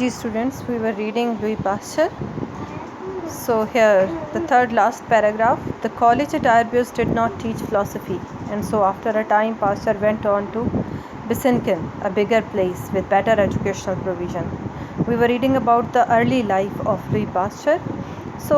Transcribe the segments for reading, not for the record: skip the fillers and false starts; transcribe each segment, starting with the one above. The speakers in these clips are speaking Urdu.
Dear students, we were reading Louis Pasteur. So here, the third last paragraph. The college at Arbius did not teach philosophy, and so after a time Pasteur went on to Bisinken, a bigger place with better educational provision. We were reading about the early life of Louis Pasteur. So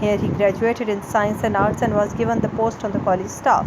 Here he graduated in science and arts and was given the post on the college staff.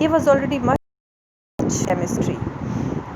He was already much chemistry.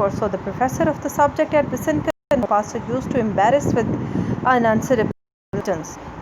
for so the professor of the subject at Bisinken Pasteur used to embarrass with unanswerable questions.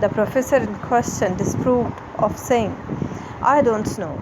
The professor in question disapproved of saying I don't know.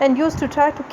And used to try to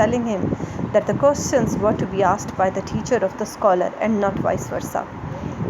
telling him that the questions were to be asked by the teacher of the scholar and not vice versa.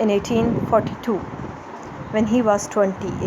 In 1842 when he was 20,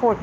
4th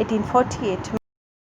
1848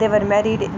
They were married in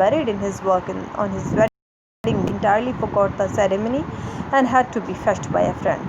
buried in his work on his wedding entirely forgot the ceremony and had to be fetched by a friend.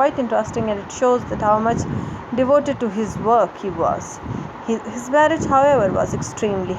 quite interesting and it shows that how much devoted to his work he was. His marriage however was extremely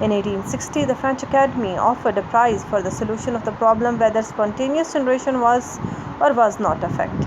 In 1860 the French Academy offered a prize for the solution of the problem whether spontaneous generation was or was not a fact.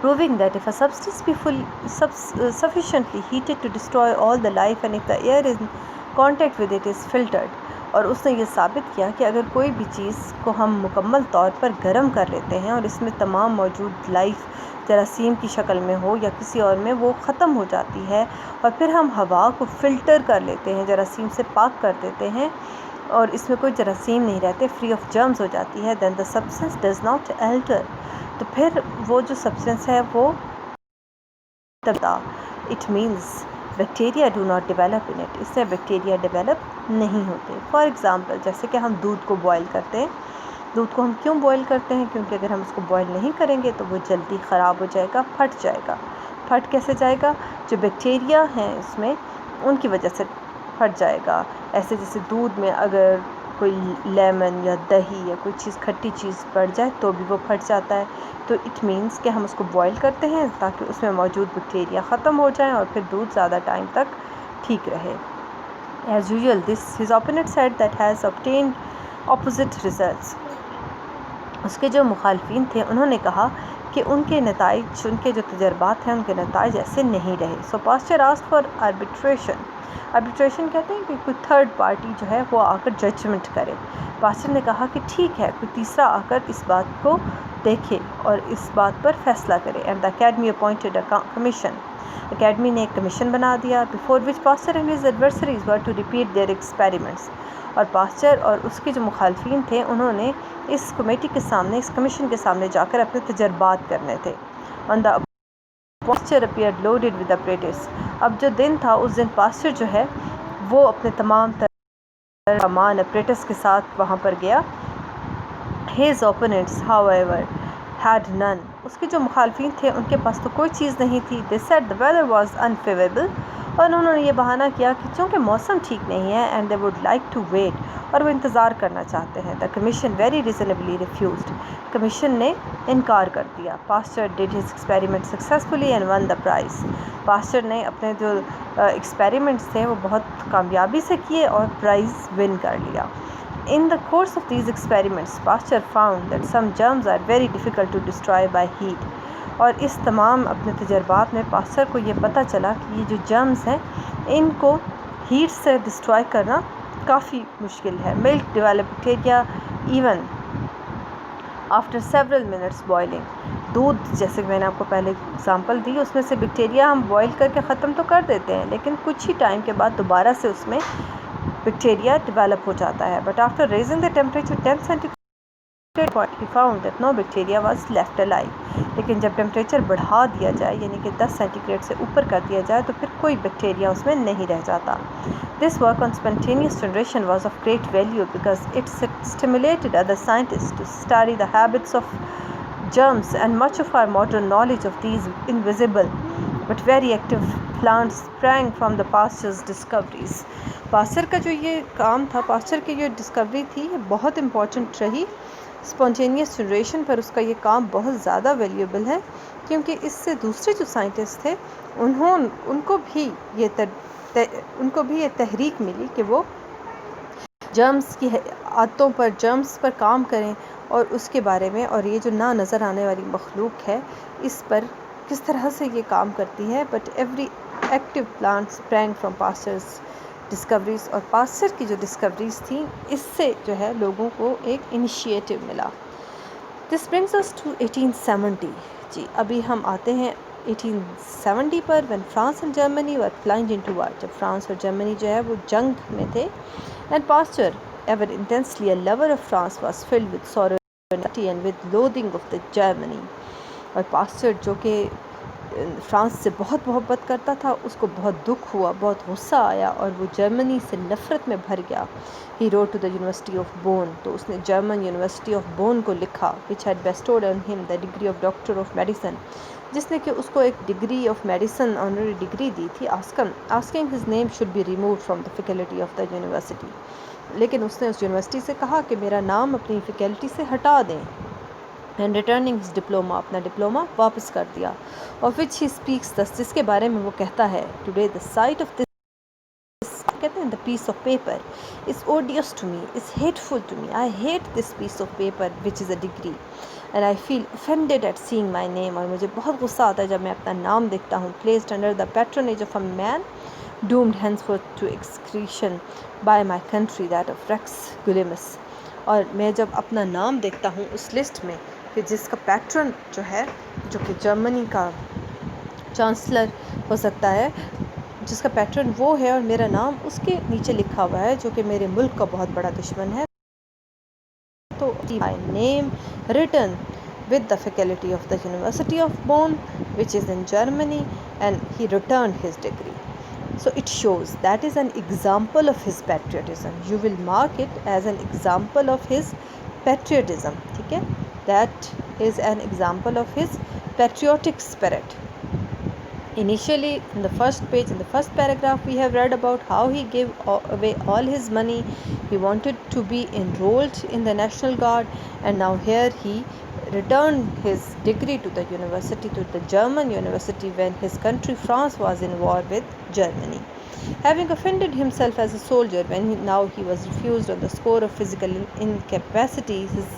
Proving that if a substance be sufficiently heated to destroy all the life and if the air in contact with it is filtered, اور اس نے یہ ثابت کیا کہ اگر کوئی بھی چیز کو ہم مکمل طور پر گرم کر لیتے ہیں اور اس میں تمام موجود لائف جراثیم کی شکل میں ہو یا کسی اور میں، وہ ختم ہو جاتی ہے، اور پھر ہم ہوا کو فلٹر کر لیتے ہیں، جراثیم سے پاک کر دیتے ہیں اور اس میں کوئی جراثیم نہیں رہتے، فری آف جرمز ہو جاتی ہے، then the substance does not alter, تو پھر وہ جو سبسٹنس ہے وہ it means bacteria do not develop in it, اس سے بیکٹیریا ڈیولپ نہیں ہوتے۔ فار ایگزامپل، جیسے کہ ہم دودھ کو بوائل کرتے ہیں، دودھ کو ہم کیوں بوائل کرتے ہیں؟ کیونکہ اگر ہم اس کو بوائل نہیں کریں گے تو وہ جلدی خراب ہو جائے گا، پھٹ جائے گا۔ پھٹ کیسے جائے گا؟ جو بیکٹیریا ہیں اس میں، ان کی وجہ سے پھٹ جائے گا۔ ایسے جیسے دودھ میں اگر کوئی لیمن یا دہی یا کوئی چیز کھٹی چیز پڑ جائے تو بھی وہ پھٹ جاتا ہے، تو اٹ مینس کہ ہم اس کو بوائل کرتے ہیں تاکہ اس میں موجود بیکٹیریا ختم ہو جائیں اور پھر دودھ زیادہ ٹائم تک ٹھیک رہے۔ As usual, his opponent said that has obtained opposite results. اس کے جو مخالفین تھے انہوں نے کہا کہ ان کے نتائج، ان کے جو تجربات ہیں ان کے نتائج ایسے نہیں رہے۔ So Pasteur asked for arbitration. arbitration کہتے ہیں کہ کوئی تھرڈ پارٹی جو ہے وہ آ کر ججمنٹ کرے۔ پاسٹر نے کہا کہ ٹھیک ہے، کوئی تیسرا آ کر اس بات کو دیکھے اور اس بات پر فیصلہ کرے۔ And the academy appointed a commission. Academy نے ایک کمیشن بنا دیا، before which Pasteur and his adversaries were to repeat their experiments. اور پاسچر اور اس کے جو مخالفین تھے انہوں نے اس کمیٹی کے سامنے، اس کمیشن کے سامنے جا کر اپنے تجربات کرنے تھے۔ On the Pasteur appeared loaded with apparatus. اب جو دن تھا اس دن پاسچر جو ہے وہ اپنے تمام سامان apparatus کے ساتھ وہاں پر گیا۔ His opponents, however, had none. اس کے جو مخالفین تھے ان کے پاس تو کوئی چیز نہیں تھی۔ They said the weather was unfavorable. اور انہوں نے یہ بہانہ کیا کہ چونکہ موسم ٹھیک نہیں ہے and they would like to wait. اور وہ انتظار کرنا چاہتے ہیں۔ The commission very reasonably refused. Commission نے انکار کر دیا۔ Pasteur did his experiment successfully and won the prize. Pasteur نے اپنے جو ایکسپیریمنٹس تھے وہ بہت کامیابی سے کیے اور پرائز ون کر لیا۔ In the course of these experiments, Pasteur found that some germs are very difficult to destroy by heat. اور اس تمام اپنے تجربات میں پاسچر کو یہ پتہ چلا کہ یہ جو جرمز ہیں ان کو ہیٹ سے ڈسٹرائے کرنا کافی مشکل ہے۔ Milk develop bacteria even after several minutes boiling. دودھ، جیسے کہ میں نے آپ کو پہلے اگزامپل دی، اس میں سے بیکٹیریا ہم بوائل کر کے ختم تو کر دیتے ہیں لیکن کچھ ہی ٹائم کے بعد دوبارہ سے اس میں بیکٹیریا ڈیولپ ہو جاتا ہے۔ But after raising the temperature 10 centi he found that no bacteria was left alive. لیکن جب ٹیمپریچر بڑھا دیا جائے یعنی کہ 10 سینٹی گریڈ سے اوپر کر دیا جائے تو پھر کوئی بیکٹیریا اس میں نہیں رہ جاتا۔ This work on spontaneous generation was of great value because it stimulated other scientists to study the habits of germs, and much of our modern knowledge of these invisible but very active plants sprang from the Pasteur's discoveries. Pasteur کا جو یہ کام تھا، پاسچر کی جو ڈسکوری تھی یہ بہت امپورٹنٹ رہی۔ اسپونٹینیس جنریشن پر اس کا یہ کام بہت زیادہ ویلیوبل ہے کیونکہ اس سے دوسرے جو سائنٹسٹ تھے ان کو بھی یہ تحریک ملی کہ وہ جرمز کی عادتوں پر، جرمز پر کام کریں اور اس کے بارے میں، اور یہ جو نہ نظر آنے والی مخلوق ہے اس پر کس طرح سے یہ کام کرتی ہے۔ But every active plant spring from Pasteur's discoveries, اور پاسچر کی جو ڈسکوریز تھیں اس سے جو ہے لوگوں کو ایک انیشیٹو ملا۔ This brings us to 1870۔ جی ابھی ہم آتے ہیں 1870 پر، when France and Germany were plunged into war. جب فرانس اور جرمنی جو ہے وہ جنگ میں تھے۔ And Pasteur, ever intensely a lover of France, was filled with sorrow and with loathing of the Germany. اور پاسچر جو کہ فرانس سے بہت محبت کرتا تھا، اس کو بہت دکھ ہوا، بہت غصہ آیا اور وہ جرمنی سے نفرت میں بھر گیا۔ He wrote to the University of Bonn. تو اس نے جرمن یونیورسٹی آف بون کو لکھا، which had bestowed on him the degree of Doctor of Medicine. جس نے کہ اس کو ایک degree of medicine honorary degree دی تھی، asking his name should be removed from the faculty of the university. لیکن اس نے اس یونیورسٹی سے کہا کہ میرا نام اپنی فیکلٹی سے ہٹا دیں۔ اینڈ ریٹرننگ ہز ڈپلوما، اپنا ڈپلوما واپس کر دیا۔ آف وچ ہی اسپیکس دس، جس کے بارے میں وہ کہتا ہے، today the sight of this, کہتے ہیں the piece of paper is odious to me, is hateful to me, I hate this piece of paper which is a degree, and I feel offended at seeing my name، اور مجھے بہت غصہ آتا ہے جب میں اپنا نام دیکھتا ہوں، placed under the patronage of a man doomed henceforth to execution by my country, that of Rex Guillemets. اور میں جب اپنا نام دیکھتا ہوں اس لسٹ میں کہ جس کا پیٹرن جو ہے، جو کہ جرمنی کا چانسلر ہو سکتا ہے، جس کا پیٹرن وہ ہے اور میرا نام اس کے نیچے لکھا ہوا ہے، جو کہ میرے ملک کا بہت بڑا دشمن ہے، تو my name written with the faculty of the University of Bonn, which is in Germany, and he returned his degree. So it shows that is an example of his patriotism. You will mark it as an example of his patriotism. ٹھیک ہے، that is an example of his patriotic spirit. Initially, in the first page, in the first paragraph, we have read about how he gave away all his money. He wanted to be enrolled in the National Guard, and now here he returned his degree to the university, to the German university, when his country France was in war with Germany. Having offended himself as a soldier when now he was refused on the score of physical incapacity, this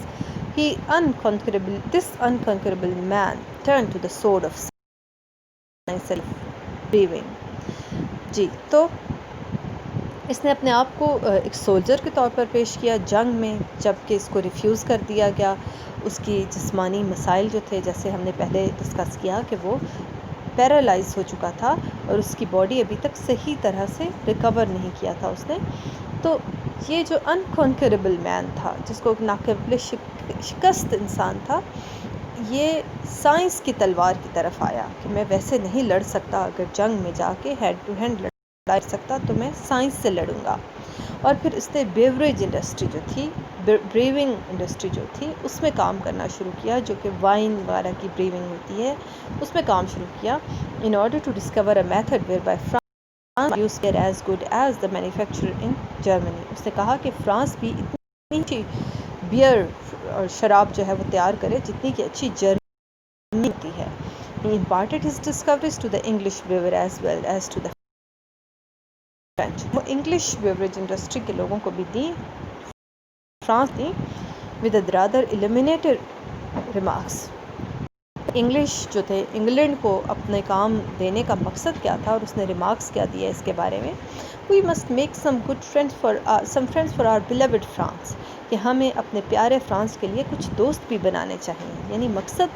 unconquerable man turned to the sword of self breathing. جی، تو اس نے اپنے آپ کو ایک سولجر کے طور پر پیش کیا جنگ میں، جب کہ اس کو ریفیوز کر دیا گیا. اس کی جسمانی مسائل جو تھے، جیسے ہم نے پہلے ڈسکس کیا کہ وہ پیرالائز ہو چکا تھا اور اس کی باڈی ابھی تک صحیح طرح سے ریکور نہیں کیا تھا اس نے. تو یہ جو انکانکریبل مین تھا، جس کو ناقابل شکست انسان تھا، یہ سائنس کی تلوار کی طرف آیا کہ میں ویسے نہیں لڑ سکتا، اگر جنگ میں جا کے ہیڈ ٹو ہینڈ لڑ سکتا تو میں سائنس سے لڑوں گا. اور پھر اس نے بیوریج انڈسٹری جو تھی، بریونگ انڈسٹری جو تھی، اس میں کام کرنا شروع کیا، جو کہ وائن وغیرہ کی بریونگ ہوتی ہے، اس میں کام شروع کیا. In order to discover a method where by France use care as good as the manufacture in Germany. اس نے کہا کہ فرانس بھی اتنی اچھی بیئر اور شراب جو ہے وہ تیار کرے جتنی کہ اچھی جرمنی ہوتی ہے. He imparted his discoveries to the English brewer as well as to the French. وہ انگلش بیوریج انڈسٹری کے لوگوں کو بھی دی، فرانس دی with a rather illuminated remarks. English جو تھے، انگلینڈ کو اپنے کام دینے کا مقصد کیا تھا، اور اس نے ریمارکس کیا دیا اس کے بارے میں. We must make some friends for our beloved France. کہ ہمیں اپنے پیارے فرانس کے لیے کچھ دوست بھی بنانے چاہیے. یعنی مقصد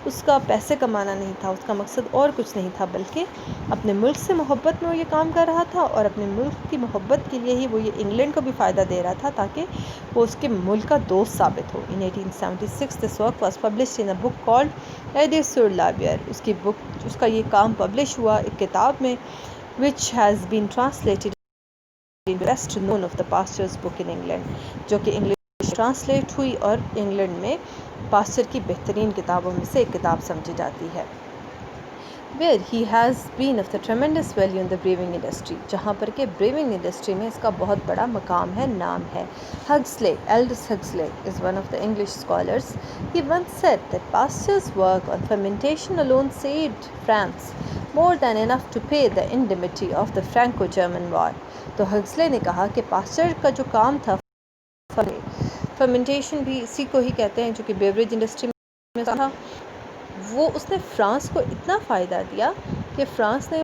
اس کا پیسے کمانا نہیں تھا، اس کا مقصد اور کچھ نہیں تھا، بلکہ اپنے ملک سے محبت میں وہ یہ کام کر رہا تھا، اور اپنے ملک کی محبت کے لیے ہی وہ یہ انگلینڈ کو بھی فائدہ دے رہا تھا، تاکہ وہ اس کے ملک کا دوست ثابت ہو. In 1876 this work was published in a book called Etudes sur la biere. اس کا یہ کام پبلش ہوا ایک کتاب میں which has been translated in the best known of the Pasteur's book in England, جو کہ انگلش ٹرانسلیٹ ہوئی اور انگلینڈ میں پاسچر کی بہترین کتابوں میں سے ایک کتاب سمجھی جاتی ہے. where he has been of the tremendous value in the brewing industry, جہاں پر کہ brewing industry میں اس کا بہت بڑا مقام ہے، نام ہے. Huxley, Aldous Huxley is one of the English scholars. He once said that Pasteur's work on fermentation alone saved France more than enough to pay the indemnity of the Franco-German war. تو ہگزلے نے کہا کہ پاسچر کا جو کام تھا، فرمنٹیشن بھی اسی کو ہی کہتے ہیں، جو کہ بیوریج انڈسٹری میں تھا، وہ اس نے فرانس کو اتنا فائدہ دیا کہ فرانس نے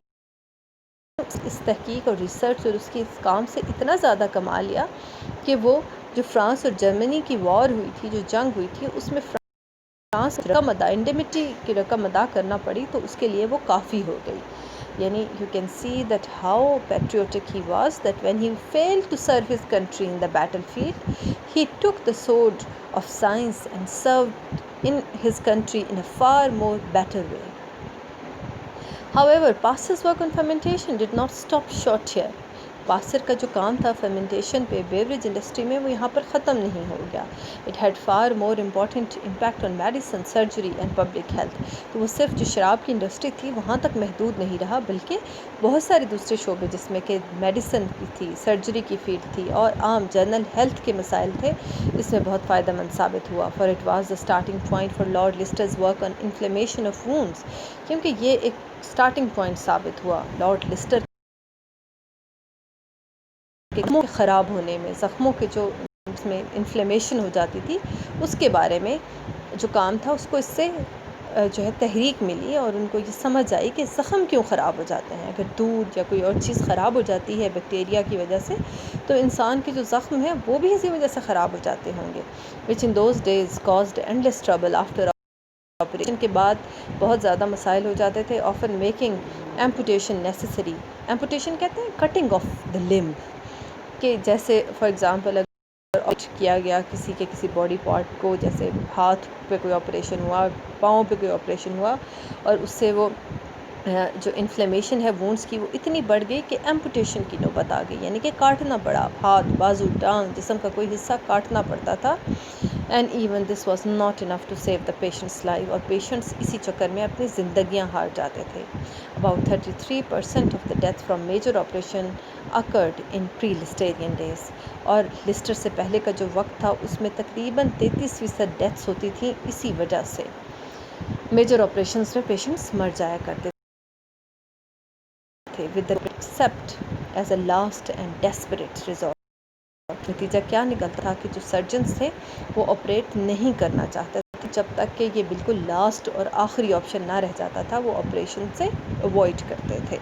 اس تحقیق اور ریسرچ اور اس کی اس کام سے اتنا زیادہ کما لیا کہ وہ جو فرانس اور جرمنی کی وار ہوئی تھی، جو جنگ ہوئی تھی، اس میں فرانس انڈیمٹی کی رقم ادا کرنا پڑی، تو اس کے لیے وہ کافی ہو گئی. یعنی you can see that how patriotic he was, that when he failed to serve his country in the battlefield, he took the sword of science and served in his country in a far more better way. However, Pasteur's work on fermentation did not stop short here. Pasteur کا جو کام تھا فرمنٹیشن پہ بیوریج انڈسٹری میں، وہ یہاں پر ختم نہیں ہو گیا. It had for more important impact on medicine, surgery and public health. تو وہ صرف جو شراب کی انڈسٹری تھی وہاں تک محدود نہیں رہا، بلکہ بہت سارے دوسرے شعبے جس میں کہ میڈیسن کی تھی، سرجری کی فیلڈ تھی، اور عام جنرل ہیلتھ کے مسائل تھے، اس میں بہت فائدہ مند ثابت ہوا. For it was the starting point for lord لسٹرز work on inflammation of wounds. کیونکہ یہ ایک اسٹارٹنگ پوائنٹ ثابت ہوا لارڈ لسٹر زخموں کے خراب ہونے میں، زخموں کے جو اس میں انفلیمیشن ہو جاتی تھی، اس کے بارے میں جو کام تھا اس کو اس سے جو ہے تحریک ملی اور ان کو یہ سمجھ آئی کہ زخم کیوں خراب ہو جاتے ہیں. اگر دودھ یا کوئی اور چیز خراب ہو جاتی ہے بیکٹیریا کی وجہ سے تو انسان کے جو زخم ہیں وہ بھی اسی وجہ سے خراب ہو جاتے ہوں گے. which in those days caused endless trouble after operation کے بعد بہت زیادہ مسائل ہو جاتے تھے. often making amputation necessary. amputation کہتے ہیں کٹنگ آف the limb, کہ جیسے فار ایگزامپل اگر کیا گیا کسی باڈی پارٹ کو, جیسے ہاتھ پہ کوئی آپریشن ہوا, پاؤں پہ کوئی آپریشن ہوا اور اس سے وہ جو انفلیمیشن ہے وونڈس کی وہ اتنی بڑھ گئی کہ ایمپوٹیشن کی نوبت آ گئی, یعنی کہ کاٹنا پڑا, ہاتھ بازو ٹانگ جسم کا کوئی حصہ کاٹنا پڑتا تھا. And even this was not enough to save the patients life, اور پیشنٹس اسی چکر میں اپنی زندگیاں ہار جاتے تھے. About 33% of the death from major operation occurred in pre Listerian days, اور لسٹر سے پہلے کا جو وقت تھا اس میں تقریباً 33% ڈیتھس ہوتی تھیں اسی وجہ سے. میجر آپریشنس میں پیشنٹس مر جایا کرتے تھے with the except as a last and desperate resort. نتیجہ کیا نکلتا تھا کہ جو سرجنز تھے وہ آپریٹ نہیں کرنا چاہتے تھے جب تک کہ یہ بالکل لاسٹ اور آخری آپشن نہ رہ جاتا تھا, وہ آپریشن سے اوائڈ کرتے تھے.